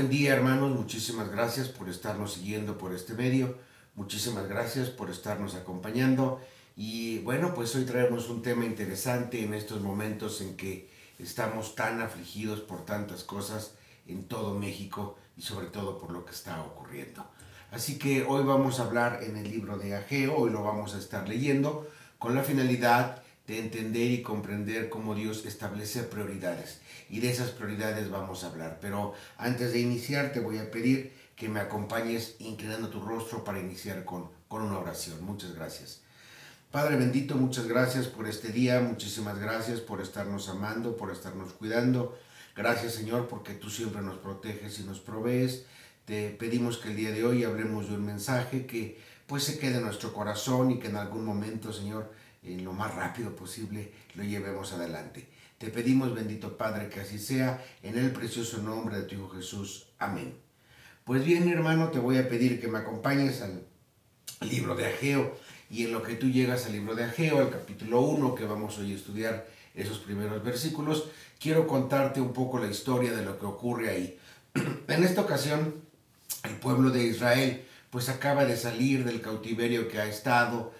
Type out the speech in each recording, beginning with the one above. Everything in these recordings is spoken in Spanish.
Buen día, hermanos, muchísimas gracias por estarnos siguiendo por este medio, muchísimas gracias por estarnos acompañando y bueno, pues hoy traemos un tema interesante en estos momentos en que estamos tan afligidos por tantas cosas en todo México y sobre todo por lo que está ocurriendo. Así que hoy vamos a hablar en el libro de Ageo, hoy lo vamos a estar leyendo con la finalidad de entender y comprender cómo Dios establece prioridades. Y de esas prioridades vamos a hablar. Pero antes de iniciar te voy a pedir que me acompañes inclinando tu rostro para iniciar con una oración. Muchas gracias. Padre bendito, muchas gracias por este día, muchísimas gracias por estarnos amando, por estarnos cuidando. Gracias, Señor, porque tú siempre nos proteges y nos provees. Te pedimos que el día de hoy hablemos de un mensaje que pues se quede en nuestro corazón y que en algún momento, Señor, en lo más rápido posible lo llevemos adelante. Te pedimos, bendito Padre, que así sea, en el precioso nombre de tu Hijo Jesús. Amén. Pues bien, hermano, te voy a pedir que me acompañes al libro de Ageo, y en lo que tú llegas al libro de Ageo, al capítulo 1, que vamos hoy a estudiar esos primeros versículos, quiero contarte un poco la historia de lo que ocurre ahí. En esta ocasión, el pueblo de Israel pues acaba de salir del cautiverio que ha estado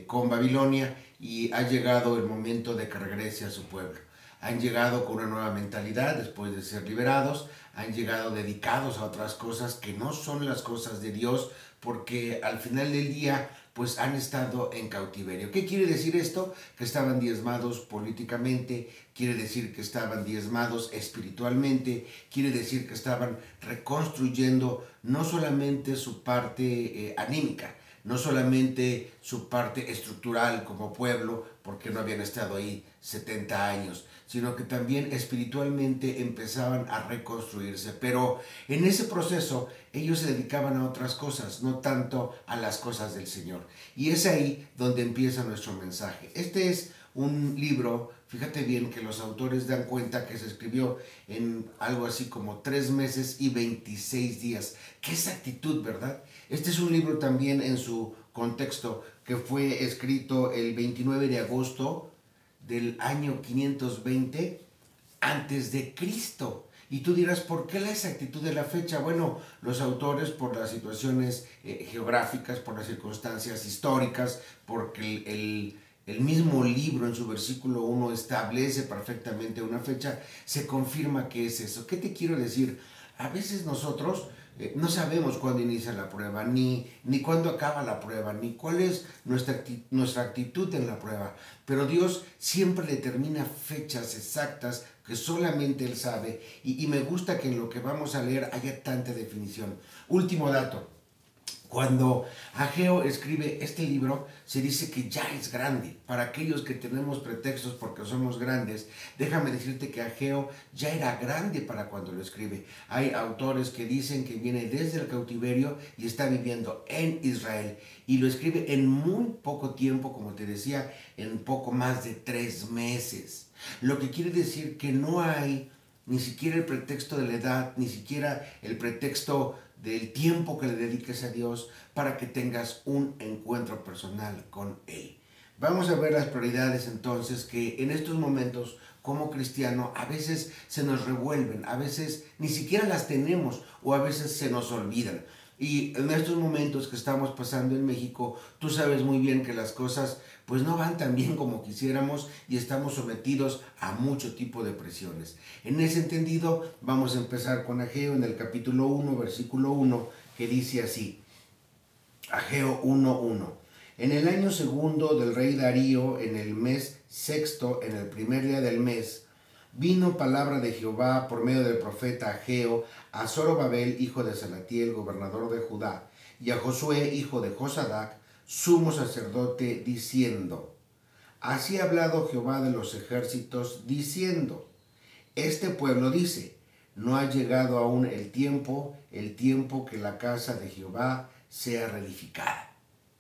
con Babilonia y ha llegado el momento de que regrese a su pueblo. Han llegado con una nueva mentalidad después de ser liberados, han llegado dedicados a otras cosas que no son las cosas de Dios, porque al final del día pues han estado en cautiverio. ¿Qué quiere decir esto? Que estaban diezmados políticamente, quiere decir que estaban diezmados espiritualmente, quiere decir que estaban reconstruyendo no solamente su parte anímica, no solamente su parte estructural como pueblo, porque no habían estado ahí 70 años, sino que también espiritualmente empezaban a reconstruirse. Pero en ese proceso ellos se dedicaban a otras cosas, no tanto a las cosas del Señor. Y es ahí donde empieza nuestro mensaje. Este es un libro, fíjate bien que los autores dan cuenta que se escribió en algo así como 3 meses y 26 días. ¡Qué exactitud!, ¿verdad? Este es un libro también en su contexto que fue escrito el 29 de agosto del año 520 antes de Cristo. Y tú dirás, ¿por qué la exactitud de la fecha? Bueno, los autores por las situaciones geográficas, por las circunstancias históricas, porque el mismo libro en su versículo 1 establece perfectamente una fecha, se confirma que es eso. ¿Qué te quiero decir? A veces nosotros no sabemos cuándo inicia la prueba, ni cuándo acaba la prueba, ni cuál es nuestra actitud en la prueba. Pero Dios siempre determina fechas exactas que solamente Él sabe. Y me gusta que en lo que vamos a leer haya tanta definición. Último dato. Cuando Ageo escribe este libro, se dice que ya es grande. Para aquellos que tenemos pretextos porque somos grandes, déjame decirte que Ageo ya era grande para cuando lo escribe. Hay autores que dicen que viene desde el cautiverio y está viviendo en Israel. Y lo escribe en muy poco tiempo, como te decía, en poco más de 3 meses. Lo que quiere decir que no hay ni siquiera el pretexto de la edad, ni siquiera el pretexto del tiempo que le dediques a Dios para que tengas un encuentro personal con Él. Vamos a ver las prioridades entonces que en estos momentos como cristiano a veces se nos revuelven, a veces ni siquiera las tenemos o a veces se nos olvidan. Y en estos momentos que estamos pasando en México, tú sabes muy bien que las cosas pues no van tan bien como quisiéramos y estamos sometidos a mucho tipo de presiones. En ese entendido, vamos a empezar con Ageo en el capítulo 1, versículo 1, que dice así, Ageo 1:1. En el año segundo del rey Darío, en el mes sexto, en el primer día del mes, vino palabra de Jehová por medio del profeta Ageo a Zorobabel, hijo de Salatiel, gobernador de Judá, y a Josué, hijo de Josadac, sumo sacerdote, diciendo, así ha hablado Jehová de los ejércitos, diciendo, este pueblo dice, no ha llegado aún el tiempo que la casa de Jehová sea reedificada.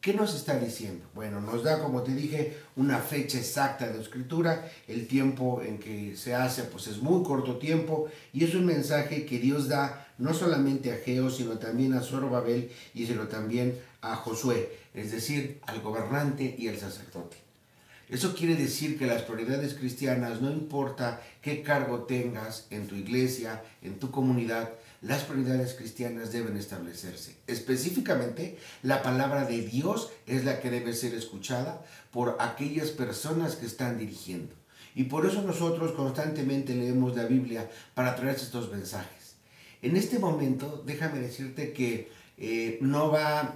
¿Qué nos está diciendo? Bueno, nos da, como te dije, una fecha exacta de escritura. El tiempo en que se hace, pues es muy corto tiempo. Y es un mensaje que Dios da no solamente a Ageo, sino también a Zorobabel y sino también a Josué. Es decir, al gobernante y al sacerdote. Eso quiere decir que las prioridades cristianas, no importa qué cargo tengas en tu iglesia, en tu comunidad, las prioridades cristianas deben establecerse. Específicamente, la palabra de Dios es la que debe ser escuchada por aquellas personas que están dirigiendo. Y por eso nosotros constantemente leemos la Biblia para traer estos mensajes. En este momento, déjame decirte que no va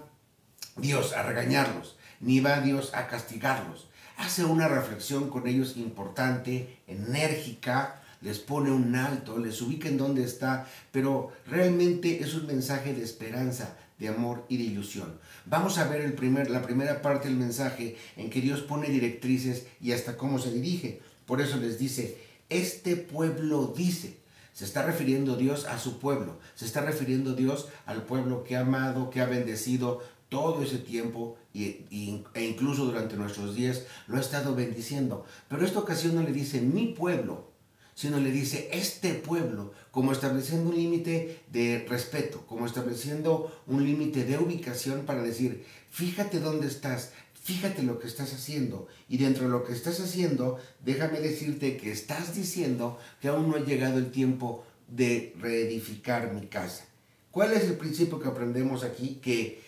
Dios a regañarlos, ni va Dios a castigarlos. Hace una reflexión con ellos importante, enérgica, les pone un alto, les ubica en donde está, pero realmente es un mensaje de esperanza, de amor y de ilusión. Vamos a ver la primera parte del mensaje en que Dios pone directrices y hasta cómo se dirige. Por eso les dice, este pueblo dice. Se está refiriendo Dios a su pueblo, se está refiriendo Dios al pueblo que ha amado, que ha bendecido todo ese tiempo e incluso durante nuestros días lo ha estado bendiciendo. Pero esta ocasión no le dice mi pueblo, sino le dice este pueblo, como estableciendo un límite de respeto, como estableciendo un límite de ubicación para decir, fíjate dónde estás, fíjate lo que estás haciendo, y dentro de lo que estás haciendo, déjame decirte que estás diciendo que aún no ha llegado el tiempo de reedificar mi casa. ¿Cuál es el principio que aprendemos aquí? Que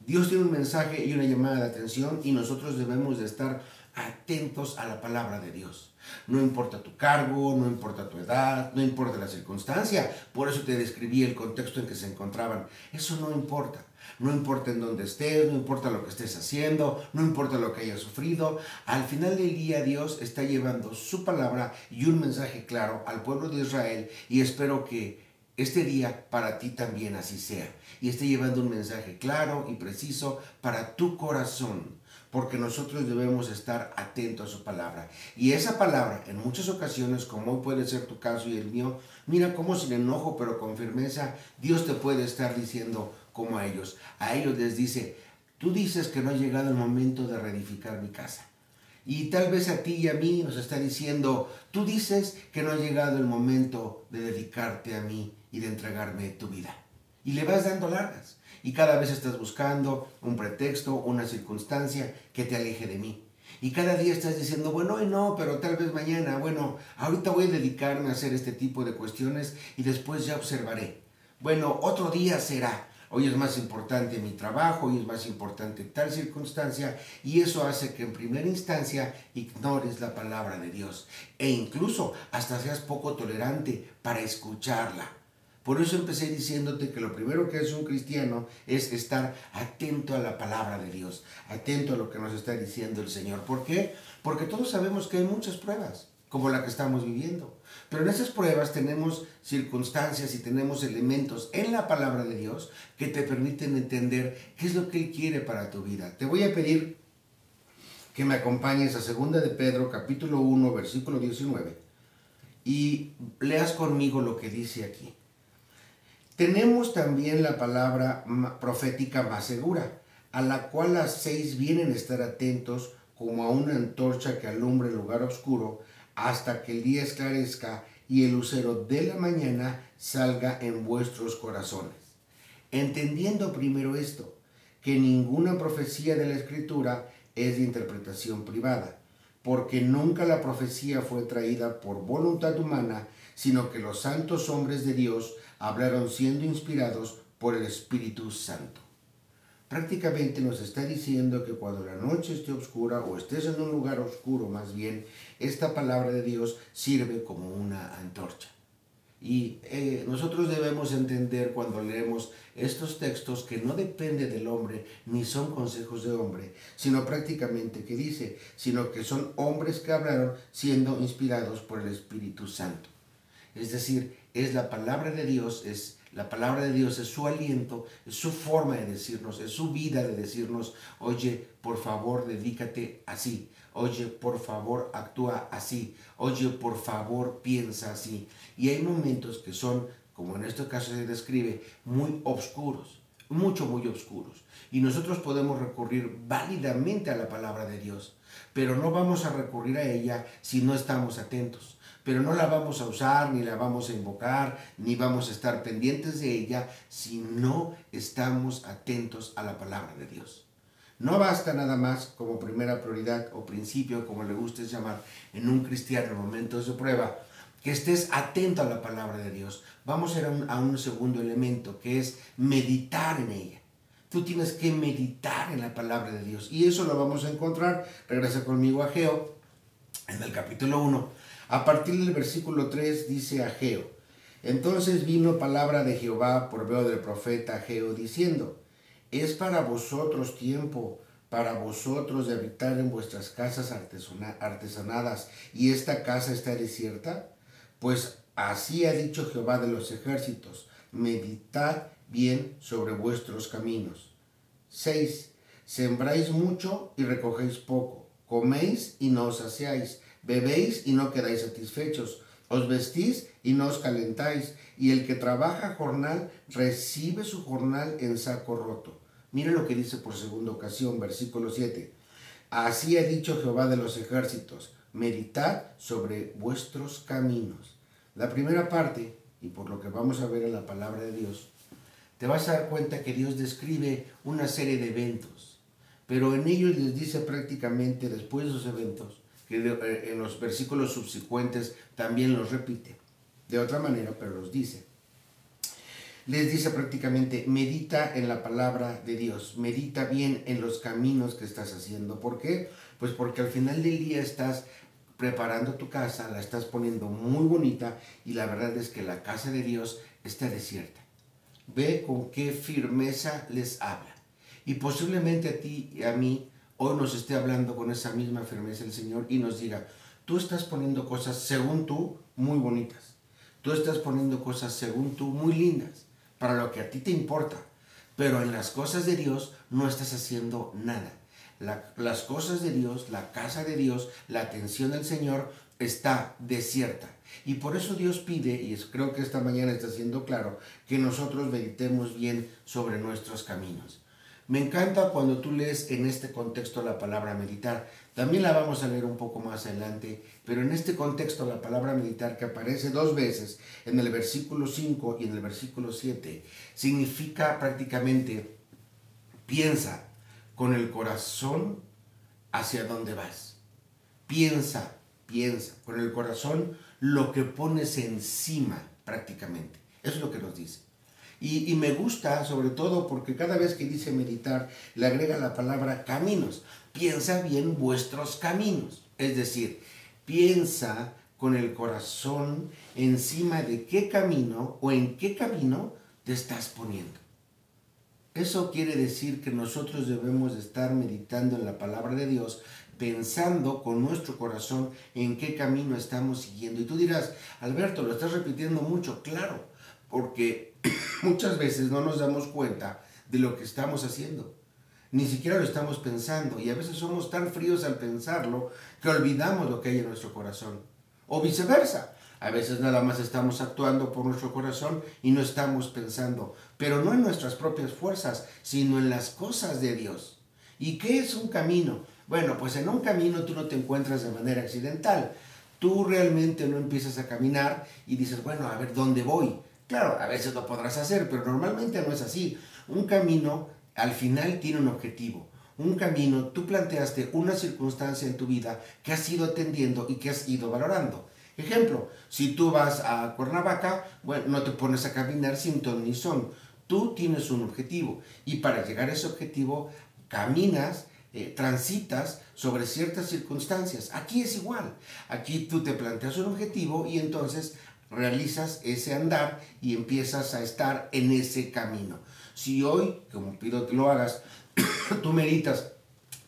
Dios tiene un mensaje y una llamada de atención y nosotros debemos de estar atentos a la palabra de Dios. No importa tu cargo, no importa tu edad, no importa la circunstancia. Por eso te describí el contexto en que se encontraban. Eso no importa. No importa en dónde estés, no importa lo que estés haciendo, no importa lo que hayas sufrido. Al final del día Dios está llevando su palabra y un mensaje claro al pueblo de Israel y espero que este día para ti también así sea y esté llevando un mensaje claro y preciso para tu corazón. Porque nosotros debemos estar atentos a su palabra. Y esa palabra, en muchas ocasiones, como hoy puede ser tu caso y el mío, mira cómo sin enojo, pero con firmeza, Dios te puede estar diciendo como a ellos. A ellos les dice, tú dices que no ha llegado el momento de reedificar mi casa. Y tal vez a ti y a mí nos está diciendo, tú dices que no ha llegado el momento de dedicarte a mí y de entregarme tu vida. Y le vas dando largas. Y cada vez estás buscando un pretexto, una circunstancia que te aleje de mí. Y cada día estás diciendo, bueno, hoy no, pero tal vez mañana. Bueno, ahorita voy a dedicarme a hacer este tipo de cuestiones y después ya observaré. Bueno, otro día será. Hoy es más importante mi trabajo, hoy es más importante tal circunstancia y eso hace que en primera instancia ignores la palabra de Dios e incluso hasta seas poco tolerante para escucharla. Por eso empecé diciéndote que lo primero que hace un cristiano es estar atento a la palabra de Dios, atento a lo que nos está diciendo el Señor. ¿Por qué? Porque todos sabemos que hay muchas pruebas, como la que estamos viviendo. Pero en esas pruebas tenemos circunstancias y tenemos elementos en la palabra de Dios que te permiten entender qué es lo que Él quiere para tu vida. Te voy a pedir que me acompañes a 2 de Pedro, capítulo 1, versículo 19, y leas conmigo lo que dice aquí. Tenemos también la palabra profética más segura, a la cual hacéis bien en estar atentos como a una antorcha que alumbra el lugar oscuro, hasta que el día esclarezca y el lucero de la mañana salga en vuestros corazones. Entendiendo primero esto, que ninguna profecía de la Escritura es de interpretación privada, porque nunca la profecía fue traída por voluntad humana, sino que los santos hombres de Dios hablaron siendo inspirados por el Espíritu Santo. Prácticamente nos está diciendo que cuando la noche esté oscura o estés en un lugar oscuro más bien, esta palabra de Dios sirve como una antorcha. Y nosotros debemos entender cuando leemos estos textos que no depende del hombre ni son consejos de hombre, sino prácticamente que dice, sino que son hombres que hablaron siendo inspirados por el Espíritu Santo. Es decir, es la palabra de Dios, es su aliento, es su forma de decirnos, es su vida de decirnos, oye, por favor, dedícate así. Oye, por favor, actúa así. Oye, por favor, piensa así. Y hay momentos que son, como en este caso se describe, muy oscuros, muy oscuros. Y nosotros podemos recurrir válidamente a la palabra de Dios, pero no vamos a recurrir a ella si no estamos atentos. Pero no la vamos a usar, ni la vamos a invocar, ni vamos a estar pendientes de ella si no estamos atentos a la palabra de Dios. No basta nada más como primera prioridad o principio, como le guste llamar, en un cristiano en momentos de prueba, que estés atento a la palabra de Dios. Vamos a ir a un segundo elemento, que es meditar en ella. Tú tienes que meditar en la palabra de Dios. Y eso lo vamos a encontrar, regresa conmigo a Ageo, en el capítulo 1. A partir del versículo 3 dice Ageo: entonces vino palabra de Jehová por medio del profeta Ageo, diciendo: es para vosotros tiempo, para vosotros de habitar en vuestras casas artesanadas, y esta casa está desierta. Pues así ha dicho Jehová de los ejércitos: meditad bien sobre vuestros caminos. 6. Sembráis mucho y recogéis poco, coméis y no os saciáis, bebéis y no quedáis satisfechos, os vestís y no os calentáis, y el que trabaja jornal recibe su jornal en saco roto. Mira lo que dice por segunda ocasión, versículo 7. Así ha dicho Jehová de los ejércitos: meditad sobre vuestros caminos. La primera parte, y por lo que vamos a ver en la palabra de Dios, te vas a dar cuenta que Dios describe una serie de eventos, pero en ellos les dice prácticamente, después de esos eventos, que en los versículos subsecuentes también los repite, de otra manera, pero los dice. Les dice prácticamente: medita en la palabra de Dios, medita bien en los caminos que estás haciendo. ¿Por qué? Pues porque al final del día estás preparando tu casa, la estás poniendo muy bonita, y la verdad es que la casa de Dios está desierta. Ve con qué firmeza les habla. Y posiblemente a ti y a mí hoy nos esté hablando con esa misma firmeza el Señor y nos diga: tú estás poniendo cosas según tú muy bonitas. Tú estás poniendo cosas según tú muy lindas, para lo que a ti te importa. Pero en las cosas de Dios no estás haciendo nada. Las cosas de Dios, la casa de Dios, la atención del Señor está desierta. Y por eso Dios pide, y creo que esta mañana está siendo claro, que nosotros meditemos bien sobre nuestros caminos. Me encanta cuando tú lees en este contexto la palabra meditar. También la vamos a leer un poco más adelante, pero en este contexto la palabra meditar, que aparece 2 veces, en el versículo 5 y en el versículo 7, significa prácticamente: piensa con el corazón hacia dónde vas. Piensa con el corazón lo que pones encima prácticamente. Eso es lo que nos dice. Y me gusta sobre todo porque cada vez que dice meditar le agrega la palabra caminos. Piensa bien vuestros caminos. Es decir, piensa con el corazón encima de qué camino o en qué camino te estás poniendo. Eso quiere decir que nosotros debemos de estar meditando en la palabra de Dios, pensando con nuestro corazón en qué camino estamos siguiendo. Y tú dirás: Alberto, lo estás repitiendo mucho. Claro, porque muchas veces no nos damos cuenta de lo que estamos haciendo. Ni siquiera lo estamos pensando, y a veces somos tan fríos al pensarlo que olvidamos lo que hay en nuestro corazón. O viceversa. A veces nada más estamos actuando por nuestro corazón y no estamos pensando, pero no en nuestras propias fuerzas, sino en las cosas de Dios. ¿Y qué es un camino? Bueno, pues en un camino tú no te encuentras de manera accidental. Tú realmente no empiezas a caminar y dices: bueno, a ver, ¿dónde voy? Claro, a veces lo podrás hacer, pero normalmente no es así. Un camino al final tiene un objetivo. Un camino, tú planteaste una circunstancia en tu vida que has ido atendiendo y que has ido valorando. Ejemplo, si tú vas a Cuernavaca, bueno, no te pones a caminar sin ton ni son. Tú tienes un objetivo, y para llegar a ese objetivo caminas, transitas sobre ciertas circunstancias. Aquí es igual. Aquí tú te planteas un objetivo y entonces realizas ese andar y empiezas a estar en ese camino. Si hoy, como pido que lo hagas, tú meditas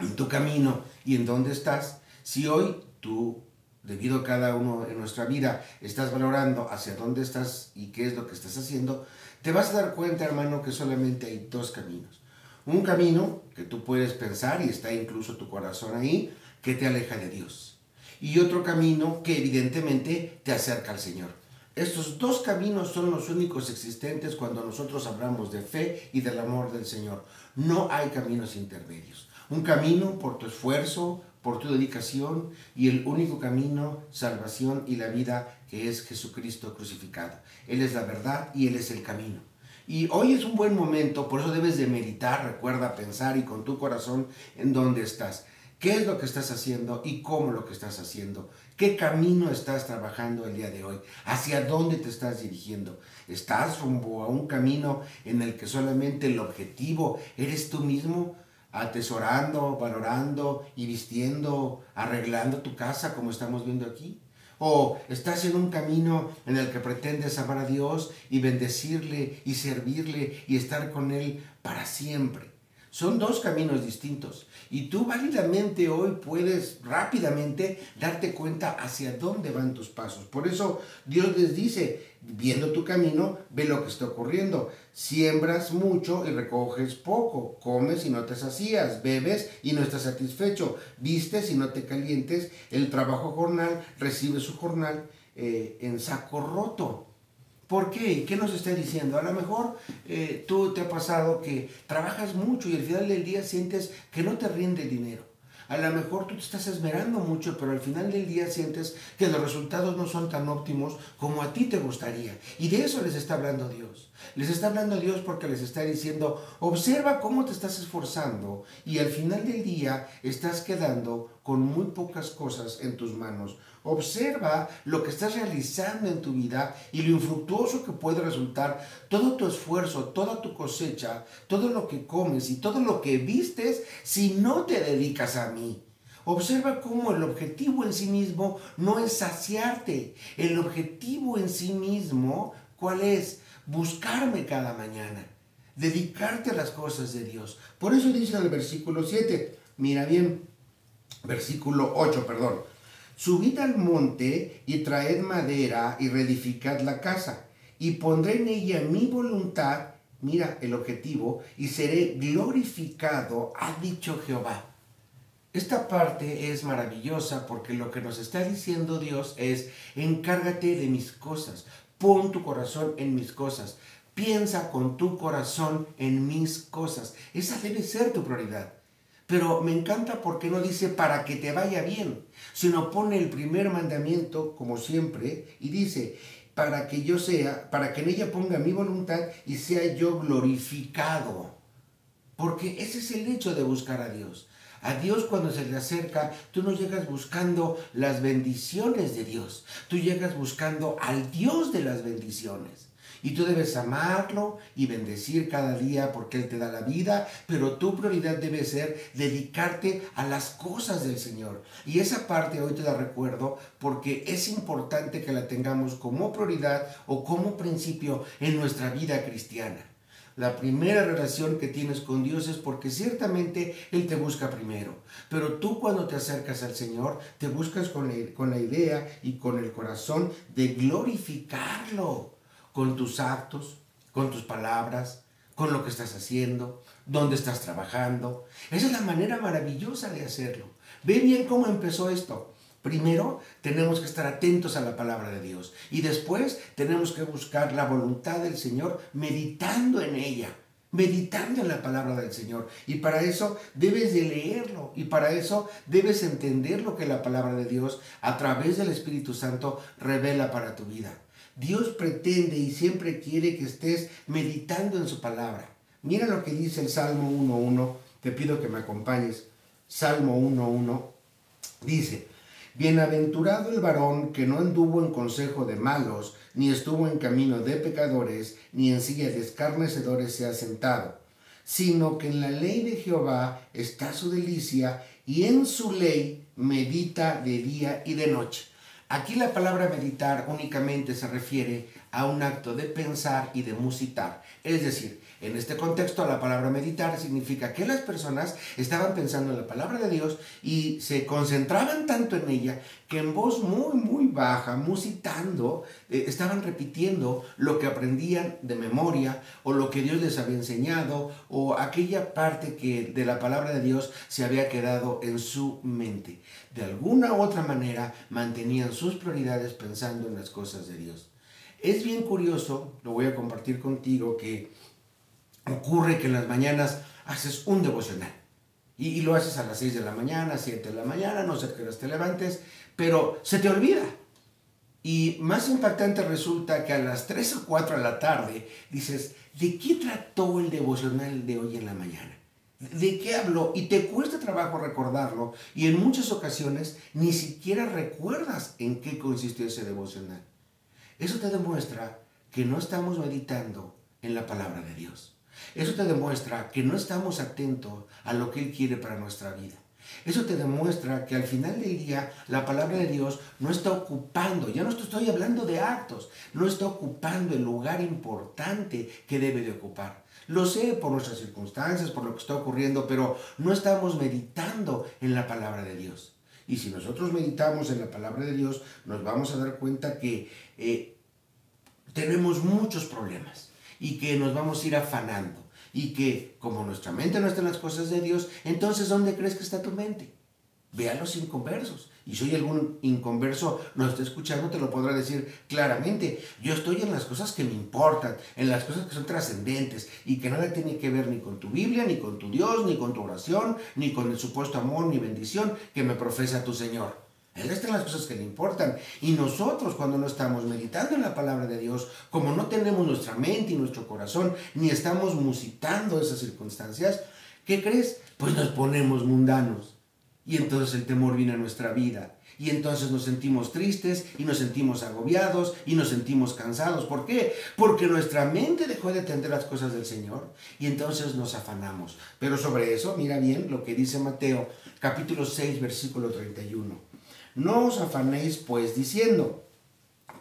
en tu camino y en dónde estás, si hoy tú, debido a cada uno en nuestra vida, estás valorando hacia dónde estás y qué es lo que estás haciendo, te vas a dar cuenta, hermano, que solamente hay 2 caminos. Un camino que tú puedes pensar, y está incluso tu corazón ahí, que te aleja de Dios. Y otro camino que evidentemente te acerca al Señor. Estos 2 caminos son los únicos existentes cuando nosotros hablamos de fe y del amor del Señor. No hay caminos intermedios. Un camino por tu esfuerzo, por tu dedicación, y el único camino, salvación y la vida, que es Jesucristo crucificado. Él es la verdad y Él es el camino. Y hoy es un buen momento, por eso debes de meditar, recuerda pensar y con tu corazón en dónde estás. ¿Qué es lo que estás haciendo y cómo lo que estás haciendo? ¿Qué camino estás trabajando el día de hoy? ¿Hacia dónde te estás dirigiendo? ¿Estás rumbo a un camino en el que solamente el objetivo eres tú mismo? Atesorando, valorando y vistiendo, arreglando tu casa como estamos viendo aquí. ¿O estás en un camino en el que pretendes amar a Dios y bendecirle y servirle y estar con Él para siempre? Son dos caminos distintos y tú válidamente hoy puedes rápidamente darte cuenta hacia dónde van tus pasos. Por eso Dios les dice, viendo tu camino, ve lo que está ocurriendo. Siembras mucho y recoges poco, comes y no te sacías, bebes y no estás satisfecho, vistes y no te calientes, el trabajo jornal recibe su jornal en saco roto. ¿Por qué? ¿Qué nos está diciendo? A lo mejor tú te ha pasado que trabajas mucho y al final del día sientes que no te rinde el dinero. A lo mejor tú te estás esmerando mucho, pero al final del día sientes que los resultados no son tan óptimos como a ti te gustaría. Y de eso les está hablando Dios. Les está hablando Dios porque les está diciendo, observa cómo te estás esforzando y al final del día estás quedando con muy pocas cosas en tus manos. Observa lo que estás realizando en tu vida y lo infructuoso que puede resultar todo tu esfuerzo, toda tu cosecha, todo lo que comes y todo lo que vistes si no te dedicas a mí. Observa cómo el objetivo en sí mismo no es saciarte. El objetivo en sí mismo, ¿cuál es? Buscarme cada mañana. Dedicarte a las cosas de Dios. Por eso dice en el versículo 7, mira bien, versículo 8, perdón. Subid al monte y traed madera y reedificad la casa, y pondré en ella mi voluntad, mira el objetivo, y seré glorificado, ha dicho Jehová. Esta parte es maravillosa porque lo que nos está diciendo Dios es, encárgate de mis cosas, pon tu corazón en mis cosas, piensa con tu corazón en mis cosas. Esa debe ser tu prioridad. Pero me encanta porque no dice para que te vaya bien, sino pone el primer mandamiento, como siempre, y dice, para que yo sea, para que en ella ponga mi voluntad y sea yo glorificado. Porque ese es el hecho de buscar a Dios. A Dios cuando se le acerca, tú no llegas buscando las bendiciones de Dios, tú llegas buscando al Dios de las bendiciones. Y tú debes amarlo y bendecir cada día porque Él te da la vida, pero tu prioridad debe ser dedicarte a las cosas del Señor. Y esa parte hoy te la recuerdo porque es importante que la tengamos como prioridad o como principio en nuestra vida cristiana. La primera relación que tienes con Dios es porque ciertamente Él te busca primero. Pero tú cuando te acercas al Señor, te buscas con la idea y con el corazón de glorificarlo. Con tus actos, con tus palabras, con lo que estás haciendo, dónde estás trabajando. Esa es la manera maravillosa de hacerlo. Ve bien cómo empezó esto. Primero tenemos que estar atentos a la palabra de Dios y después tenemos que buscar la voluntad del Señor meditando en ella, meditando en la palabra del Señor. Y para eso debes de leerlo y para eso debes entender lo que la palabra de Dios a través del Espíritu Santo revela para tu vida. Dios pretende y siempre quiere que estés meditando en su palabra. Mira lo que dice el Salmo 1.1. Te pido que me acompañes. Salmo 1.1 dice, bienaventurado el varón que no anduvo en consejo de malos, ni estuvo en camino de pecadores, ni en silla de escarnecedores se ha sentado, sino que en la ley de Jehová está su delicia, y en su ley medita de día y de noche. Aquí la palabra meditar únicamente se refiere a un acto de pensar y de musitar. Es decir, en este contexto la palabra meditar significa que las personas estaban pensando en la palabra de Dios y se concentraban tanto en ella que en voz muy baja, musitando, estaban repitiendo lo que aprendían de memoria o lo que Dios les había enseñado o aquella parte que de la palabra de Dios se había quedado en su mente. De alguna u otra manera mantenían sus prioridades pensando en las cosas de Dios. Es bien curioso, lo voy a compartir contigo, que ocurre que en las mañanas haces un devocional y lo haces a las 6 de la mañana, 7 de la mañana, no sé a qué horas te levantes, pero se te olvida. Y más impactante resulta que a las 3 o 4 de la tarde dices, ¿de qué trató el devocional de hoy en la mañana? ¿De qué habló? Y te cuesta trabajo recordarlo y en muchas ocasiones ni siquiera recuerdas en qué consistió ese devocional. Eso te demuestra que no estamos meditando en la palabra de Dios. Eso te demuestra que no estamos atentos a lo que Él quiere para nuestra vida. Eso te demuestra que al final del día la palabra de Dios no está ocupando, ya no estoy hablando de actos, no está ocupando el lugar importante que debe de ocupar. Lo sé por nuestras circunstancias, por lo que está ocurriendo, pero no estamos meditando en la palabra de Dios. Y si nosotros meditamos en la palabra de Dios, nos vamos a dar cuenta que tenemos muchos problemas y que nos vamos a ir afanando. Y que como nuestra mente no está en las cosas de Dios, entonces ¿dónde crees que está tu mente? Ve a los inconversos. Y si hoy algún inconverso nos está escuchando, te lo podrá decir claramente. Yo estoy en las cosas que me importan, en las cosas que son trascendentes y que nada tiene que ver ni con tu Biblia, ni con tu Dios, ni con tu oración, ni con el supuesto amor ni bendición que me profesa tu Señor. Él está en las cosas que le importan. Y nosotros, cuando no estamos meditando en la palabra de Dios, como no tenemos nuestra mente y nuestro corazón, ni estamos musitando esas circunstancias, ¿qué crees? Pues nos ponemos mundanos. Y entonces el temor viene a nuestra vida. Y entonces nos sentimos tristes y nos sentimos agobiados y nos sentimos cansados. ¿Por qué? Porque nuestra mente dejó de atender las cosas del Señor y entonces nos afanamos. Pero sobre eso, mira bien lo que dice Mateo, capítulo 6, versículo 31. No os afanéis pues diciendo,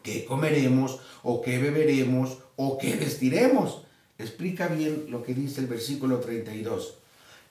¿qué comeremos o qué beberemos o qué vestiremos? Explica bien lo que dice el versículo 32.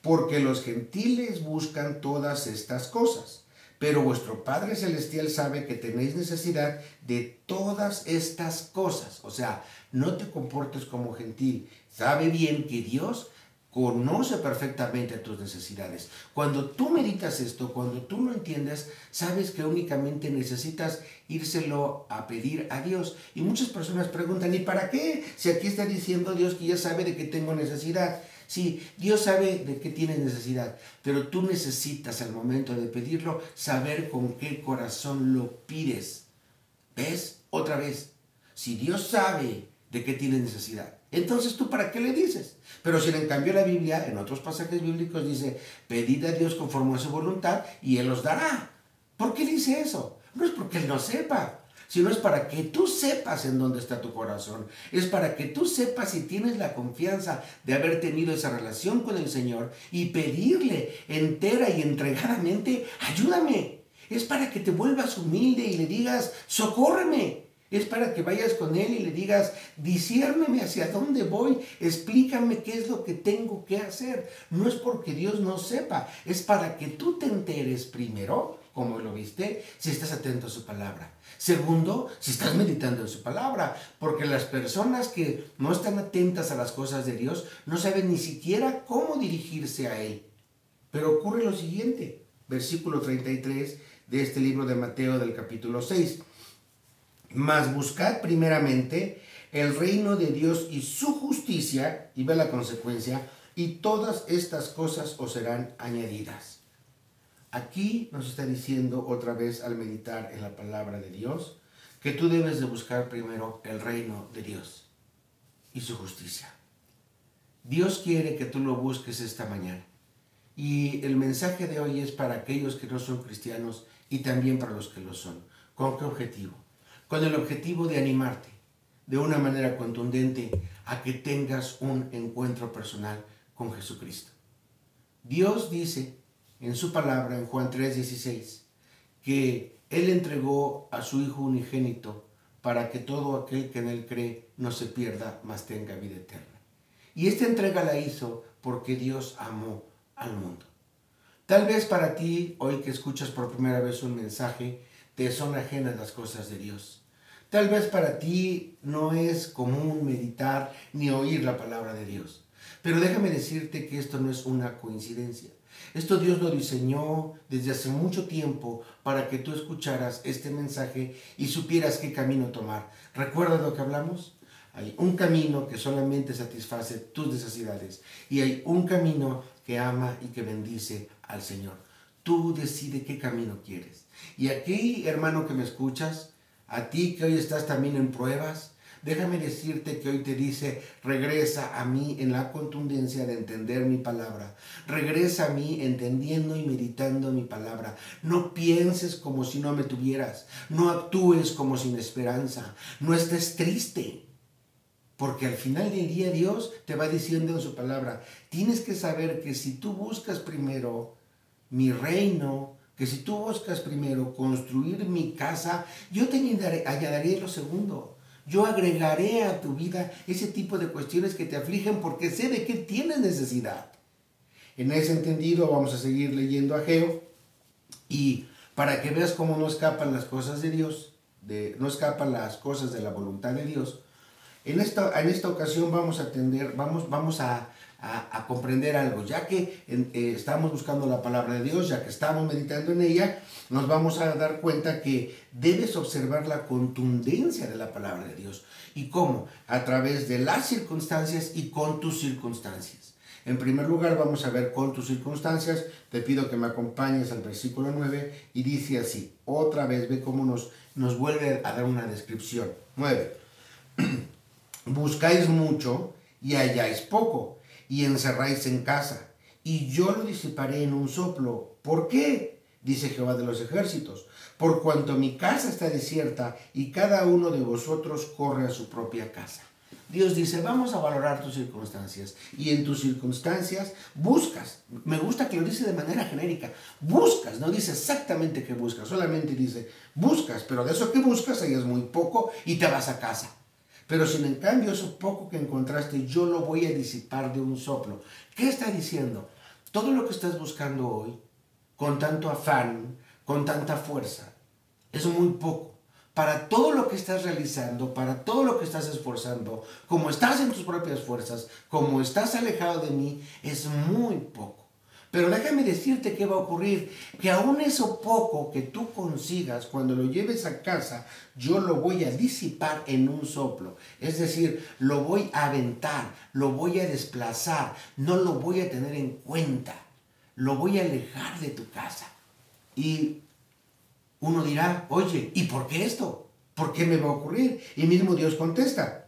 Porque los gentiles buscan todas estas cosas, pero vuestro Padre Celestial sabe que tenéis necesidad de todas estas cosas. O sea, no te comportes como gentil. Sabe bien que Dios conoce perfectamente tus necesidades. Cuando tú meditas esto, cuando tú lo entiendes, sabes que únicamente necesitas írselo a pedir a Dios. Y muchas personas preguntan, ¿y para qué? Si aquí está diciendo Dios que ya sabe de que tengo necesidad. Sí, Dios sabe de qué tienes necesidad, pero tú necesitas al momento de pedirlo saber con qué corazón lo pides. ¿Ves? Otra vez, si Dios sabe de qué tienes necesidad, entonces tú ¿para qué le dices? Pero si en cambio la Biblia, en otros pasajes bíblicos dice, pedid a Dios conforme a su voluntad y Él os dará. ¿Por qué dice eso? No es porque Él no sepa, sino es para que tú sepas en dónde está tu corazón. Es para que tú sepas si tienes la confianza de haber tenido esa relación con el Señor y pedirle entera y entregadamente, ayúdame. Es para que te vuelvas humilde y le digas, socórreme. Es para que vayas con Él y le digas, disciérneme hacia dónde voy, explícame qué es lo que tengo que hacer. No es porque Dios no sepa, es para que tú te enteres primero, como lo viste, si estás atento a su palabra. Segundo, si estás meditando en su palabra, porque las personas que no están atentas a las cosas de Dios no saben ni siquiera cómo dirigirse a Él. Pero ocurre lo siguiente, versículo 33 de este libro de Mateo del capítulo 6. Mas buscad primeramente el reino de Dios y su justicia, y ve la consecuencia, y todas estas cosas os serán añadidas. Aquí nos está diciendo otra vez al meditar en la palabra de Dios, que tú debes de buscar primero el reino de Dios y su justicia. Dios quiere que tú lo busques esta mañana. Y el mensaje de hoy es para aquellos que no son cristianos y también para los que lo son. ¿Con qué objetivo? Con el objetivo de animarte de una manera contundente a que tengas un encuentro personal con Jesucristo. Dios dice en su palabra, en Juan 3:16, que Él entregó a su Hijo unigénito para que todo aquel que en Él cree no se pierda, mas tenga vida eterna. Y esta entrega la hizo porque Dios amó al mundo. Tal vez para ti, hoy que escuchas por primera vez un mensaje, te son ajenas las cosas de Dios. Tal vez para ti no es común meditar ni oír la palabra de Dios. Pero déjame decirte que esto no es una coincidencia. Esto Dios lo diseñó desde hace mucho tiempo para que tú escucharas este mensaje y supieras qué camino tomar. ¿Recuerdas lo que hablamos? Hay un camino que solamente satisface tus necesidades y hay un camino que ama y que bendice al Señor. Tú decides qué camino quieres. Y aquí, hermano que me escuchas, a ti que hoy estás también en pruebas, déjame decirte que hoy te dice, regresa a mí en la contundencia de entender mi palabra. Regresa a mí entendiendo y meditando mi palabra. No pienses como si no me tuvieras. No actúes como sin esperanza. No estés triste. Porque al final del día Dios te va diciendo en su palabra, tienes que saber que si tú buscas primero mi reino, que si tú buscas primero construir mi casa, yo te añadiré lo segundo. Yo agregaré a tu vida ese tipo de cuestiones que te afligen porque sé de qué tienes necesidad. En ese entendido vamos a seguir leyendo Ageo y para que veas cómo no escapan las cosas de Dios, no escapan las cosas de la voluntad de Dios. En esta ocasión vamos a comprender algo, ya que estamos buscando la palabra de Dios, ya que estamos meditando en ella, nos vamos a dar cuenta que debes observar la contundencia de la palabra de Dios. ¿Y cómo? A través de las circunstancias y con tus circunstancias. En primer lugar vamos a ver con tus circunstancias. Te pido que me acompañes al versículo 9 y dice así, otra vez ve cómo nos vuelve a dar una descripción. 9. Buscáis mucho y halláis poco, y encerráis en casa, y yo lo disiparé en un soplo. ¿Por qué? Dice Jehová de los ejércitos, por cuanto mi casa está desierta, y cada uno de vosotros corre a su propia casa. Dios dice, vamos a valorar tus circunstancias, y en tus circunstancias buscas. Me gusta que lo dice de manera genérica, buscas, no dice exactamente qué buscas, solamente dice, buscas, pero de eso que buscas ahí es muy poco, y te vas a casa. Pero sin en cambio eso poco que encontraste yo lo voy a disipar de un soplo. ¿Qué está diciendo? Todo lo que estás buscando hoy, con tanto afán, con tanta fuerza, es muy poco. Para todo lo que estás realizando, para todo lo que estás esforzando, como estás en tus propias fuerzas, como estás alejado de mí, es muy poco. Pero déjame decirte qué va a ocurrir, que aún eso poco que tú consigas, cuando lo lleves a casa, yo lo voy a disipar en un soplo. Es decir, lo voy a aventar, lo voy a desplazar, no lo voy a tener en cuenta, lo voy a alejar de tu casa. Y uno dirá, oye, ¿y por qué esto? ¿Por qué me va a ocurrir? Y mismo Dios contesta,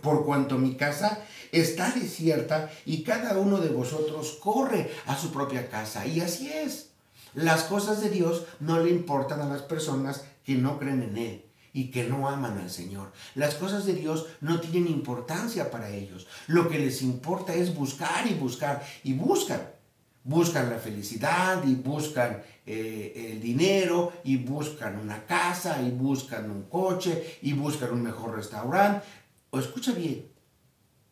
por cuanto mi casa está desierta y cada uno de vosotros corre a su propia casa. Y así es. Las cosas de Dios no le importan a las personas que no creen en Él y que no aman al Señor. Las cosas de Dios no tienen importancia para ellos. Lo que les importa es buscar y buscar y buscan. Buscan la felicidad y buscan el dinero y buscan una casa y buscan un coche y buscan un mejor restaurante. O escucha bien,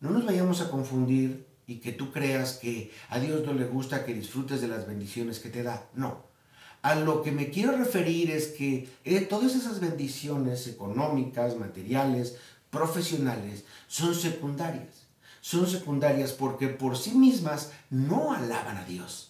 no nos vayamos a confundir y que tú creas que a Dios no le gusta que disfrutes de las bendiciones que te da. No. A lo que me quiero referir es que todas esas bendiciones económicas, materiales, profesionales, son secundarias. Son secundarias porque por sí mismas no alaban a Dios.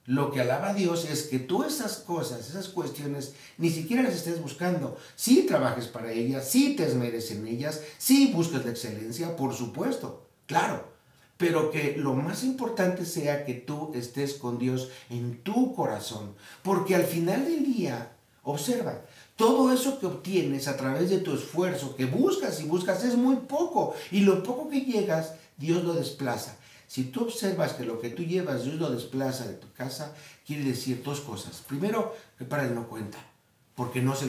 Lo que alaba a Dios es que tú esas cosas, esas cuestiones, ni siquiera las estés buscando. Sí trabajes para ellas, sí te esmeres en ellas, sí busques la excelencia, por supuesto, claro. Pero que lo más importante sea que tú estés con Dios en tu corazón. Porque al final del día, observa, todo eso que obtienes a través de tu esfuerzo, que buscas y buscas, es muy poco. Y lo poco que llegas, Dios lo desplaza. Si tú observas que lo que tú llevas Dios lo desplaza de tu casa, quiere decir dos cosas. Primero, que para Él no cuenta, porque no se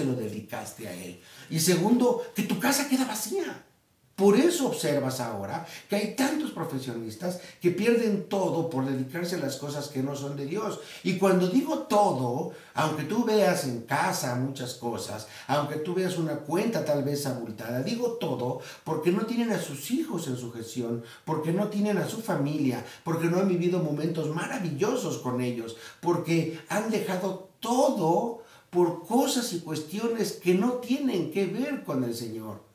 lo dedicaste a Él. Y segundo, que tu casa queda vacía. Por eso observas ahora que hay tantos profesionistas que pierden todo por dedicarse a las cosas que no son de Dios. Y cuando digo todo, aunque tú veas en casa muchas cosas, aunque tú veas una cuenta tal vez abultada, digo todo porque no tienen a sus hijos en su gestión, porque no tienen a su familia, porque no han vivido momentos maravillosos con ellos, porque han dejado todo por cosas y cuestiones que no tienen que ver con el Señor.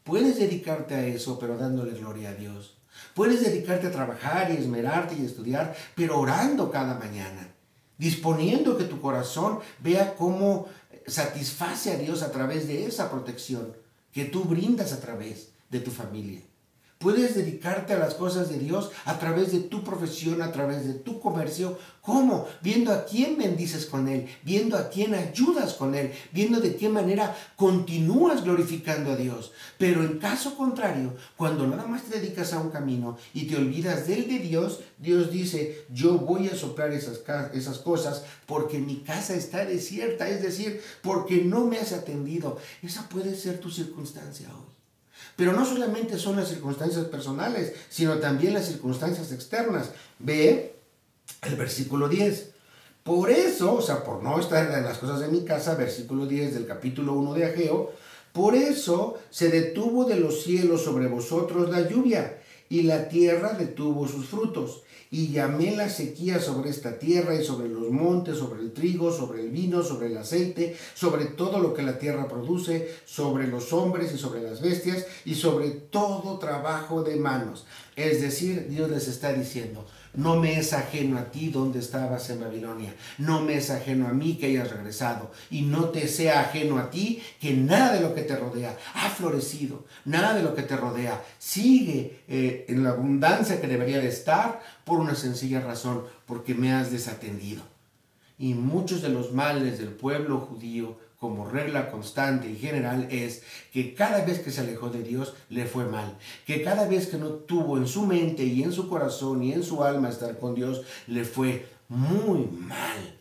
Puedes dedicarte a eso, pero dándole gloria a Dios. Puedes dedicarte a trabajar y esmerarte y estudiar, pero orando cada mañana. Disponiendo que tu corazón vea cómo satisface a Dios a través de esa protección que tú brindas a través de tu familia. Puedes dedicarte a las cosas de Dios a través de tu profesión, a través de tu comercio. ¿Cómo? Viendo a quién bendices con Él, viendo a quién ayudas con Él, viendo de qué manera continúas glorificando a Dios. Pero en caso contrario, cuando nada más te dedicas a un camino y te olvidas del de Dios, Dios dice, yo voy a soplar esas cosas porque mi casa está desierta, es decir, porque no me has atendido. Esa puede ser tu circunstancia hoy. Pero no solamente son las circunstancias personales, sino también las circunstancias externas. Ve el versículo 10. Por eso, o sea, por no estar en las cosas de mi casa, versículo 10 del capítulo 1 de Ageo, por eso se detuvo de los cielos sobre vosotros la lluvia, y la tierra detuvo sus frutos. Y llamé la sequía sobre esta tierra y sobre los montes, sobre el trigo, sobre el vino, sobre el aceite, sobre todo lo que la tierra produce, sobre los hombres y sobre las bestias y sobre todo trabajo de manos. Es decir, Dios les está diciendo, no me es ajeno a ti donde estabas en Babilonia, no me es ajeno a mí que hayas regresado, y no te sea ajeno a ti que nada de lo que te rodea ha florecido, nada de lo que te rodea sigue en la abundancia que debería de estar, por una sencilla razón, porque me has desatendido. Y muchos de los males del pueblo judío, como regla constante y general, es que cada vez que se alejó de Dios le fue mal, que cada vez que no tuvo en su mente y en su corazón y en su alma estar con Dios, le fue muy mal.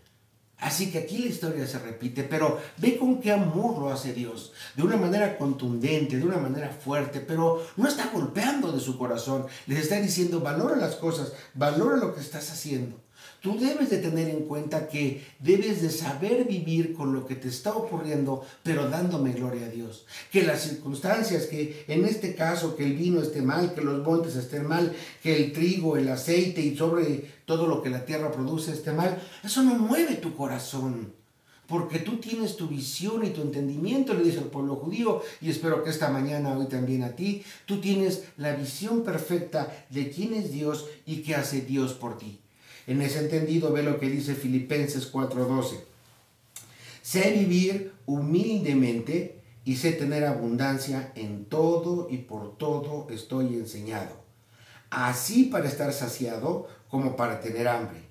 Así que aquí la historia se repite, pero ve con qué amor lo hace Dios, de una manera contundente, de una manera fuerte, pero no está golpeando de su corazón, les está diciendo, valora las cosas, valora lo que estás haciendo. Tú debes de tener en cuenta que debes de saber vivir con lo que te está ocurriendo, pero dándome gloria a Dios. Que las circunstancias, que en este caso, que el vino esté mal, que los montes estén mal, que el trigo, el aceite y sobre todo lo que la tierra produce esté mal, eso no mueve tu corazón. Porque tú tienes tu visión y tu entendimiento, le dice al pueblo judío, y espero que esta mañana, hoy también a ti, tú tienes la visión perfecta de quién es Dios y qué hace Dios por ti. En ese entendido, ve lo que dice Filipenses 4:12. Sé vivir humildemente y sé tener abundancia en todo y por todo estoy enseñado. Así para estar saciado como para tener hambre.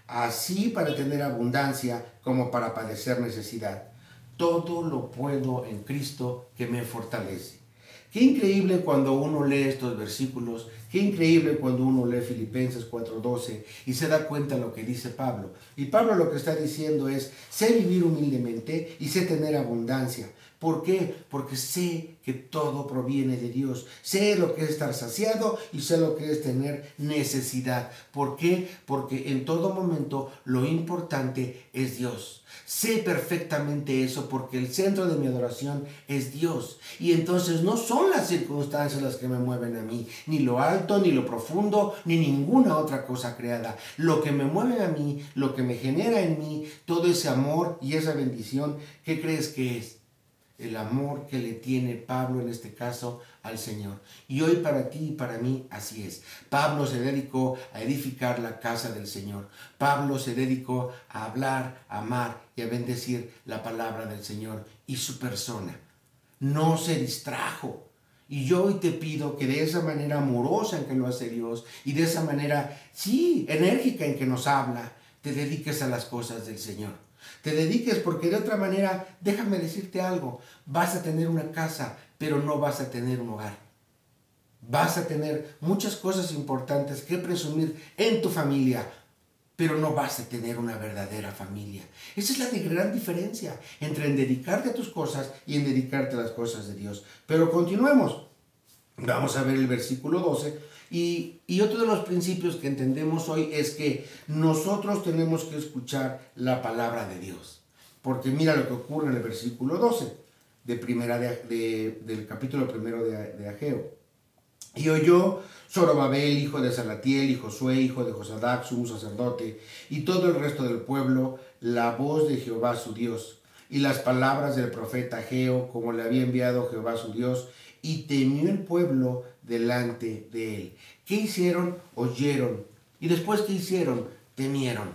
Así para tener abundancia como para padecer necesidad. Todo lo puedo en Cristo que me fortalece. Qué increíble cuando uno lee estos versículos, qué increíble cuando uno lee Filipenses 4:12 y se da cuenta de lo que dice Pablo. Y Pablo lo que está diciendo es, sé vivir humildemente y sé tener abundancia. ¿Por qué? Porque sé que todo proviene de Dios. Sé lo que es estar saciado y sé lo que es tener necesidad. ¿Por qué? Porque en todo momento lo importante es Dios. Sé perfectamente eso porque el centro de mi adoración es Dios. Y entonces no son las circunstancias las que me mueven a mí, ni lo alto, ni lo profundo, ni ninguna otra cosa creada. Lo que me mueve a mí, lo que me genera en mí, todo ese amor y esa bendición, ¿qué crees que es? El amor que le tiene Pablo en este caso al Señor. Y hoy para ti y para mí así es. Pablo se dedicó a edificar la casa del Señor. Pablo se dedicó a hablar, a amar y a bendecir la palabra del Señor y su persona. No se distrajo. Y yo hoy te pido que de esa manera amorosa en que lo hace Dios y de esa manera, sí, enérgica en que nos habla, te dediques a las cosas del Señor. Te dediques porque de otra manera, déjame decirte algo, vas a tener una casa, pero no vas a tener un hogar. Vas a tener muchas cosas importantes que presumir en tu familia, pero no vas a tener una verdadera familia. Esa es la gran diferencia entre en dedicarte a tus cosas y en dedicarte a las cosas de Dios. Pero continuemos. Vamos a ver el versículo 12. Y otro de los principios que entendemos hoy es que nosotros tenemos que escuchar la palabra de Dios. Porque mira lo que ocurre en el versículo 12 del capítulo primero de Ageo. Y oyó Zorobabel, hijo de Salatiel, y Josué, hijo de Josadac, sumo sacerdote, y todo el resto del pueblo, la voz de Jehová su Dios, y las palabras del profeta Ageo, como le había enviado Jehová su Dios, y temió el pueblo delante de él. ¿Qué hicieron? Oyeron. ¿Y después qué hicieron? Temieron.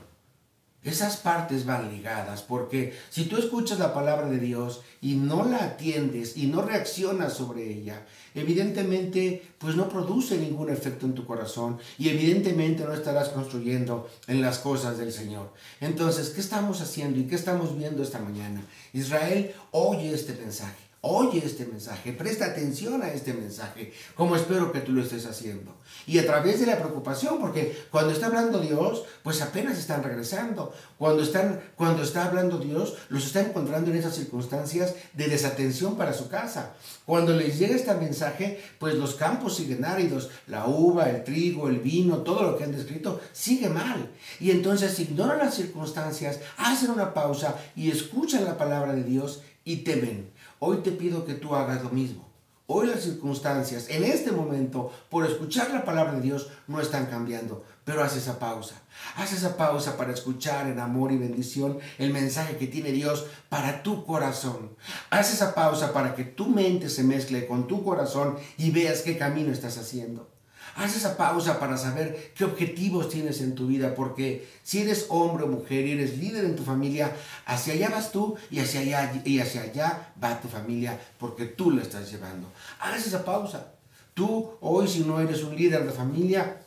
Esas partes van ligadas, porque si tú escuchas la palabra de Dios y no la atiendes y no reaccionas sobre ella, evidentemente pues no produce ningún efecto en tu corazón y evidentemente no estarás construyendo en las cosas del Señor. Entonces, ¿qué estamos haciendo y qué estamos viendo esta mañana? Israel, oye este mensaje. Oye este mensaje, presta atención a este mensaje, como espero que tú lo estés haciendo. Y a través de la preocupación, porque cuando está hablando Dios, pues apenas están regresando. Cuando está hablando Dios, los está encontrando en esas circunstancias de desatención para su casa. Cuando les llega este mensaje, pues los campos siguen áridos, la uva, el trigo, el vino, todo lo que han descrito sigue mal. Y entonces ignoran las circunstancias, hacen una pausa y escuchan la palabra de Dios y temen. Hoy te pido que tú hagas lo mismo. Hoy las circunstancias, en este momento, por escuchar la palabra de Dios, no están cambiando. Pero haz esa pausa. Haz esa pausa para escuchar en amor y bendición el mensaje que tiene Dios para tu corazón. Haz esa pausa para que tu mente se mezcle con tu corazón y veas qué camino estás haciendo. Haz esa pausa para saber qué objetivos tienes en tu vida, porque si eres hombre o mujer y eres líder en tu familia, hacia allá vas tú y hacia allá va tu familia, porque tú la estás llevando. Haz esa pausa. Tú hoy, si no eres un líder de familia,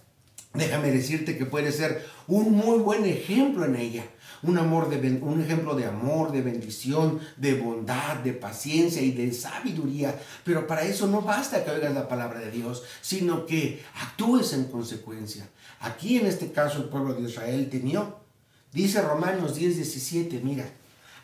déjame decirte que puedes ser un muy buen ejemplo en ella. Un ejemplo de amor, de bendición, de bondad, de paciencia y de sabiduría. Pero para eso no basta que oigas la palabra de Dios, sino que actúes en consecuencia. Aquí en este caso el pueblo de Israel temió. Dice Romanos 10:17, mira.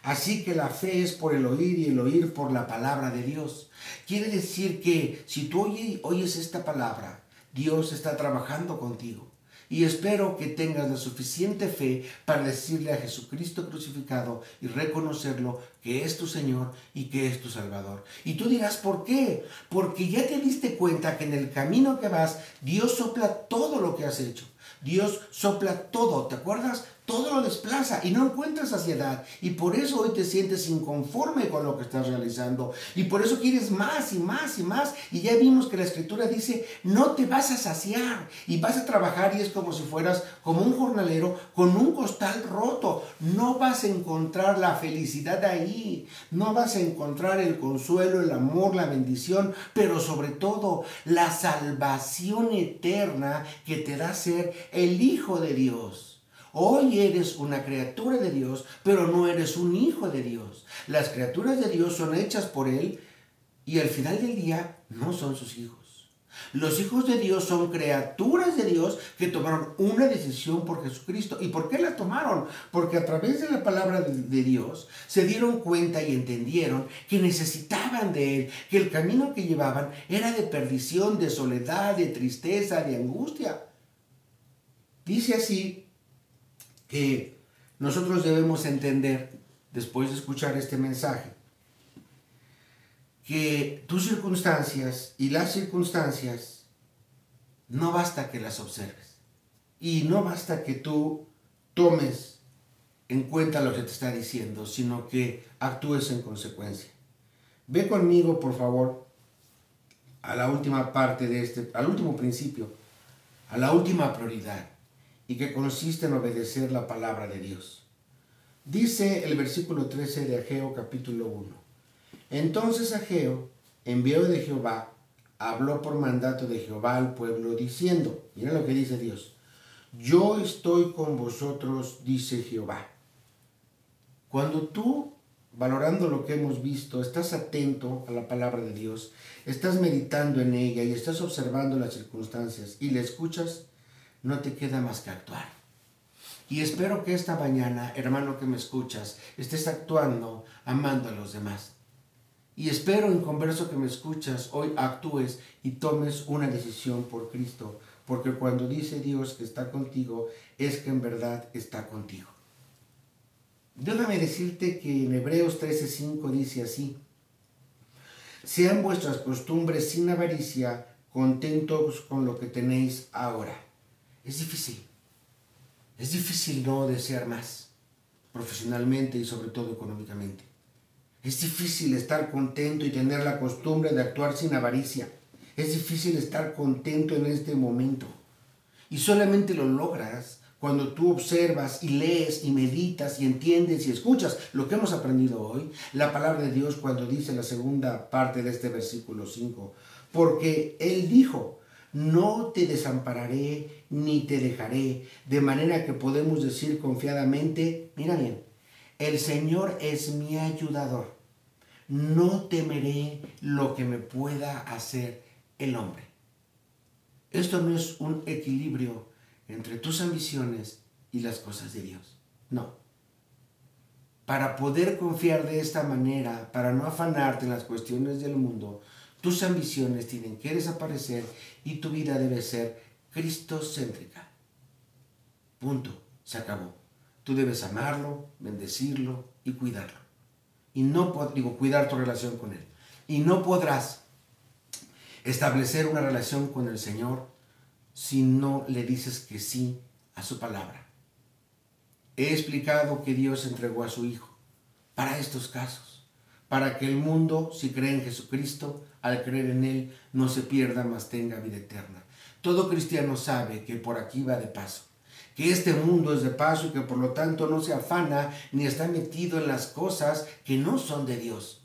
Así que la fe es por el oír y el oír por la palabra de Dios. Quiere decir que si tú oyes esta palabra, Dios está trabajando contigo. Y espero que tengas la suficiente fe para decirle a Jesucristo crucificado y reconocerlo que es tu Señor y que es tu Salvador. Y tú dirás, ¿por qué? Porque ya te diste cuenta que en el camino que vas, Dios sopla todo lo que has hecho. Dios sopla todo, ¿te acuerdas? Todo lo desplaza y no encuentras saciedad. Y por eso hoy te sientes inconforme con lo que estás realizando. Y por eso quieres más y más y más. Y ya vimos que la Escritura dice, no te vas a saciar. Y vas a trabajar y es como si fueras como un jornalero con un costal roto. No vas a encontrar la felicidad ahí. No vas a encontrar el consuelo, el amor, la bendición. Pero sobre todo, la salvación eterna que te da ser el Hijo de Dios. Hoy eres una criatura de Dios, pero no eres un hijo de Dios. Las criaturas de Dios son hechas por Él y al final del día no son sus hijos. Los hijos de Dios son criaturas de Dios que tomaron una decisión por Jesucristo. ¿Y por qué la tomaron? Porque a través de la palabra de Dios se dieron cuenta y entendieron que necesitaban de Él, que el camino que llevaban era de perdición, de soledad, de tristeza, de angustia. Dice así que nosotros debemos entender, después de escuchar este mensaje, que tus circunstancias y las circunstancias no basta que las observes y no basta que tú tomes en cuenta lo que te está diciendo, sino que actúes en consecuencia. Ve conmigo, por favor, a la última parte al último principio, a la última prioridad, y que consiste en obedecer la palabra de Dios. Dice el versículo 13 de Ageo capítulo 1. Entonces Ageo, enviado de Jehová, habló por mandato de Jehová al pueblo diciendo, mira lo que dice Dios, yo estoy con vosotros, dice Jehová. Cuando tú, valorando lo que hemos visto, estás atento a la palabra de Dios, estás meditando en ella y estás observando las circunstancias y la escuchas, no te queda más que actuar. Y espero que esta mañana, hermano que me escuchas, estés actuando, amando a los demás. Y espero, en converso que me escuchas, hoy actúes y tomes una decisión por Cristo, porque cuando dice Dios que está contigo, es que en verdad está contigo. Déjame decirte que en Hebreos 13:5 dice así, sean vuestras costumbres sin avaricia, contentos con lo que tenéis ahora. Es difícil no desear más, profesionalmente y sobre todo económicamente. Es difícil estar contento y tener la costumbre de actuar sin avaricia. Es difícil estar contento en este momento. Y solamente lo logras cuando tú observas y lees y meditas y entiendes y escuchas lo que hemos aprendido hoy, la palabra de Dios cuando dice la segunda parte de este versículo 5, porque Él dijo, no te desampararé ni te dejaré, de manera que podemos decir confiadamente, mira bien, el Señor es mi ayudador, no temeré lo que me pueda hacer el hombre. Esto no es un equilibrio entre tus ambiciones y las cosas de Dios, no. Para poder confiar de esta manera, para no afanarte en las cuestiones del mundo, tus ambiciones tienen que desaparecer y tu vida debe ser cristocéntrica. Punto. Se acabó. Tú debes amarlo, bendecirlo y cuidarlo. Y no, cuidar tu relación con Él. Y no podrás establecer una relación con el Señor si no le dices que sí a su palabra. He explicado que Dios entregó a su Hijo para estos casos, para que el mundo, si cree en Jesucristo, al creer en Él, no se pierda, mas tenga vida eterna. Todo cristiano sabe que por aquí va de paso, que este mundo es de paso y que por lo tanto no se afana ni está metido en las cosas que no son de Dios.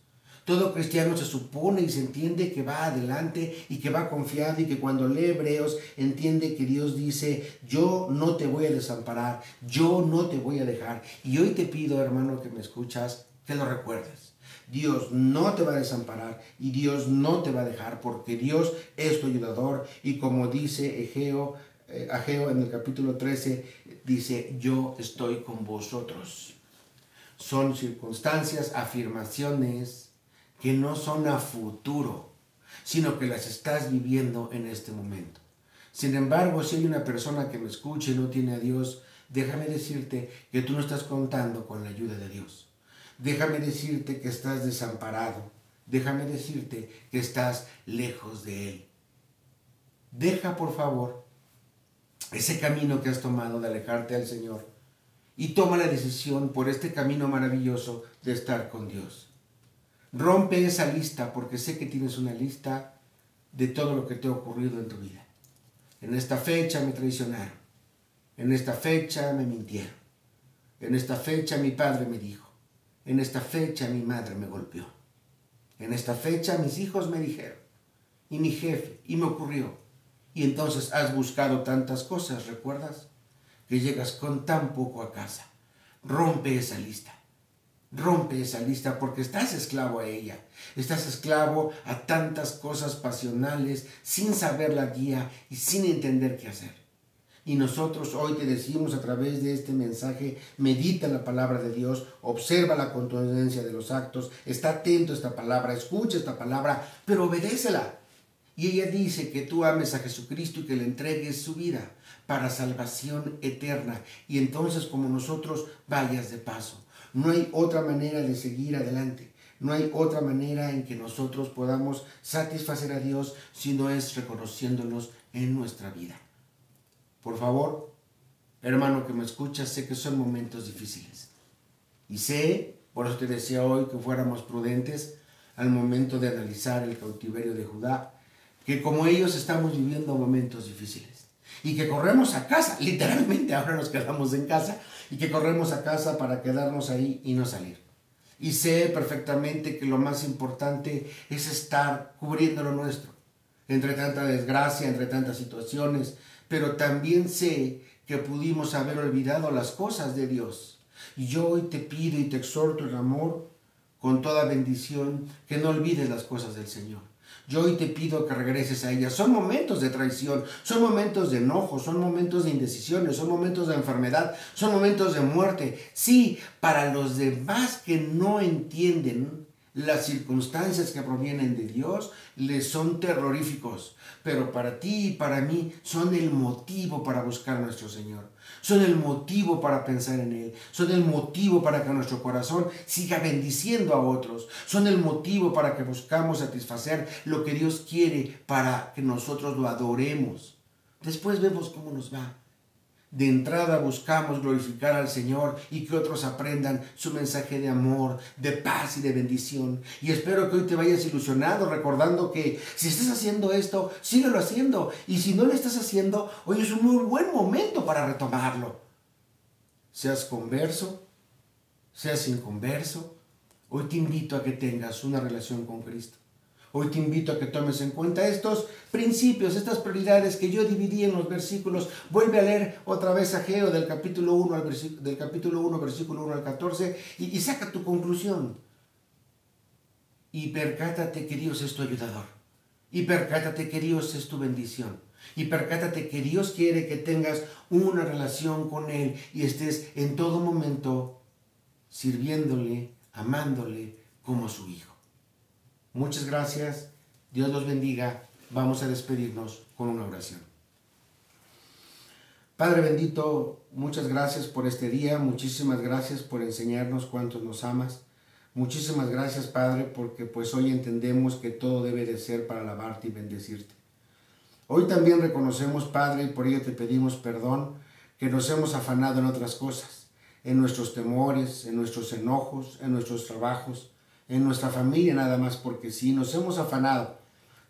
Todo cristiano se supone y se entiende que va adelante y que va confiado y que cuando lee Hebreos entiende que Dios dice, yo no te voy a desamparar, yo no te voy a dejar. Y hoy te pido, hermano, que me escuchas, que lo recuerdes. Dios no te va a desamparar y Dios no te va a dejar porque Dios es tu ayudador. Y como dice Ageo en el capítulo 13, dice, yo estoy con vosotros. Son circunstancias, afirmaciones que no son a futuro, sino que las estás viviendo en este momento. Sin embargo, si hay una persona que me escuche y no tiene a Dios, déjame decirte que tú no estás contando con la ayuda de Dios. Déjame decirte que estás desamparado. Déjame decirte que estás lejos de Él. Deja, por favor, ese camino que has tomado de alejarte al Señor y toma la decisión por este camino maravilloso de estar con Dios. Rompe esa lista porque sé que tienes una lista de todo lo que te ha ocurrido en tu vida. En esta fecha me traicionaron. En esta fecha me mintieron. En esta fecha mi padre me dijo. En esta fecha mi madre me golpeó. En esta fecha mis hijos me dijeron. Y mi jefe. Y me ocurrió. Y entonces has buscado tantas cosas, ¿recuerdas? Que llegas con tan poco a casa. Rompe esa lista. Rompe esa lista porque estás esclavo a ella. Estás esclavo a tantas cosas pasionales sin saber la guía y sin entender qué hacer. Y nosotros hoy te decimos a través de este mensaje, medita la palabra de Dios, observa la contundencia de los actos, está atento a esta palabra, escucha esta palabra, pero obedécela. Y ella dice que tú ames a Jesucristo y que le entregues su vida para salvación eterna. Y entonces como nosotros vayas de paso. No hay otra manera de seguir adelante. No hay otra manera en que nosotros podamos satisfacer a Dios si no es reconociéndonos en nuestra vida. Por favor, hermano que me escuchas, sé que son momentos difíciles. Y sé, por eso te decía hoy que fuéramos prudentes al momento de analizar el cautiverio de Judá, que como ellos estamos viviendo momentos difíciles. Y que corremos a casa, literalmente ahora nos quedamos en casa, y que corremos a casa para quedarnos ahí y no salir. Y sé perfectamente que lo más importante es estar cubriendo lo nuestro, entre tanta desgracia, entre tantas situaciones, pero también sé que pudimos haber olvidado las cosas de Dios. Y yo hoy te pido y te exhorto en amor, con toda bendición, que no olvides las cosas del Señor. Yo hoy te pido que regreses a ella. Son momentos de traición, son momentos de enojo, son momentos de indecisiones, son momentos de enfermedad, son momentos de muerte. Sí, para los demás que no entienden las circunstancias que provienen de Dios, les son terroríficos. Pero para ti y para mí son el motivo para buscar a nuestro Señor. Son el motivo para pensar en Él. Son el motivo para que nuestro corazón siga bendiciendo a otros. Son el motivo para que buscamos satisfacer lo que Dios quiere para que nosotros lo adoremos. Después vemos cómo nos va. De entrada buscamos glorificar al Señor y que otros aprendan su mensaje de amor, de paz y de bendición. Y espero que hoy te vayas ilusionado, recordando que si estás haciendo esto, síguelo haciendo. Y si no lo estás haciendo, hoy es un muy buen momento para retomarlo. seas converso, seas inconverso, hoy te invito a que tengas una relación con Cristo. Hoy te invito a que tomes en cuenta estos principios, estas prioridades que yo dividí en los versículos. Vuelve a leer otra vez Ageo del capítulo 1, versículo 1 al 14, y saca tu conclusión. Y percátate que Dios es tu ayudador. Y percátate que Dios es tu bendición. Y percátate que Dios quiere que tengas una relación con Él y estés en todo momento sirviéndole, amándole como su hijo. Muchas gracias. Dios los bendiga. Vamos a despedirnos con una oración. Padre bendito, muchas gracias por este día. Muchísimas gracias por enseñarnos cuánto nos amas. Muchísimas gracias, Padre, porque pues hoy entendemos que todo debe de ser para alabarte y bendecirte. Hoy también reconocemos, Padre, y por ello te pedimos perdón, que nos hemos afanado en otras cosas, en nuestros temores, en nuestros enojos, en nuestros trabajos, en nuestra familia nada más porque sí, nos hemos afanado,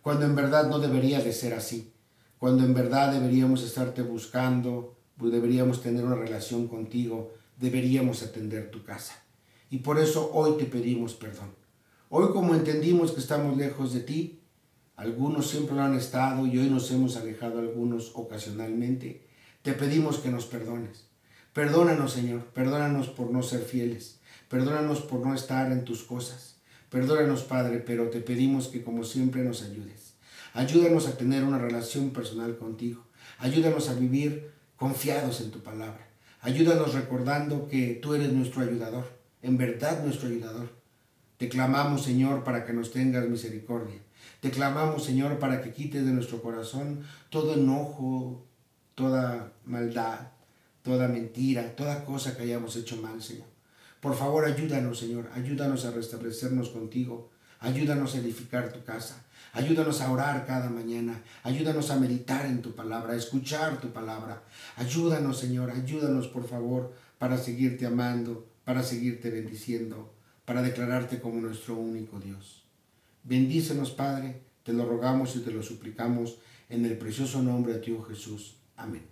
cuando en verdad no debería de ser así, cuando en verdad deberíamos estarte buscando, deberíamos tener una relación contigo, deberíamos atender tu casa. Y por eso hoy te pedimos perdón. Hoy, como entendimos que estamos lejos de ti, algunos siempre lo han estado y hoy nos hemos alejado algunos ocasionalmente, te pedimos que nos perdones. Perdónanos, Señor, perdónanos por no ser fieles, perdónanos por no estar en tus cosas. Perdónanos, Padre, pero te pedimos que como siempre nos ayudes. Ayúdanos a tener una relación personal contigo. Ayúdanos a vivir confiados en tu palabra. Ayúdanos recordando que tú eres nuestro ayudador, en verdad nuestro ayudador. Te clamamos, Señor, para que nos tengas misericordia. Te clamamos, Señor, para que quites de nuestro corazón todo enojo, toda maldad, toda mentira, toda cosa que hayamos hecho mal, Señor. Por favor, ayúdanos, Señor, ayúdanos a restablecernos contigo, ayúdanos a edificar tu casa, ayúdanos a orar cada mañana, ayúdanos a meditar en tu palabra, a escuchar tu palabra. Ayúdanos, Señor, ayúdanos, por favor, para seguirte amando, para seguirte bendiciendo, para declararte como nuestro único Dios. Bendícenos, Padre, te lo rogamos y te lo suplicamos en el precioso nombre de tu Hijo Jesús. Amén.